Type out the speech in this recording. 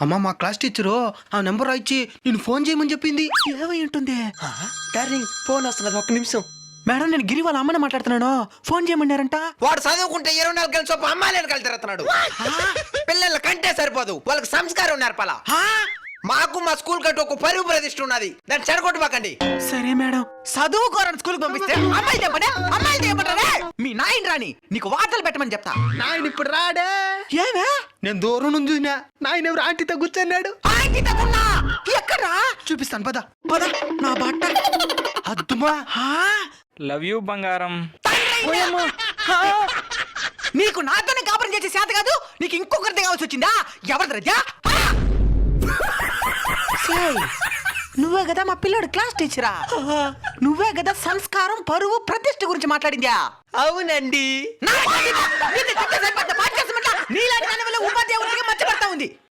అమ్మ మా class teacher ఆ నెంబర్ రాయిచ్చి నేను ఫోన్ చేయమని చెప్పింది. ఏమై ఉంటుంది? డార్లింగ్ ఫోన్ వస్తున్నది, ఒక్క నిమిషం. మేడం నేను గిరి వాళ్ళ అమ్మని మాట్లాడుతున్నాను. ఫోన్ చేయమన్నారంట. వాడు చదువుకుంటే 24 గంటల చొప్పు అమ్మాయిలను కలితిరుతున్నాడు. పిల్లల కంటే సరిపోదు, వాళ్ళకి సంస్కారం నేర్పాలా. మాకు మా స్కూల్ కంటే ఒక పరువు ప్రతిష్ఠ ఉన్నది, దాన్ని చెడగొట్టబాకండి. సరే మేడం. చదువుకోరని స్కూల్ పంపిస్తే అమ్మాయి చెప్పండి, అమ్మాయిలు చెప్పండి. మీ నాయన రాని నీకు వార్తలు పెట్టమని చెప్తా. నాయన ఇప్పుడు రాడే. ఏమే నేను దూరం నుంచి చూసినా నాయన ఎవరు ఆంటీతో కూర్చున్నాడు. ఎక్కడా చూపిస్తాను పద. పద నా బట్ట. అద్దుమా. లవ్ యూ బంగారం. నీకు నాతోనే కాపురం చేసే చేత కాదు, నీకు ఇంకొకరిది కావాల్సి వచ్చిందా? ఎవరిది రజా? నువ్వే కదా మా పిల్లాడు క్లాస్ టీచరా? నువ్వే కదా సంస్కారం పరువు ప్రతిష్ఠ గురించి మాట్లాడిందా? అవునండి. నీలాంటి దాని వల్ల ఉపాధ్యాయ వృత్తికి మర్చిపడతా ఉంది.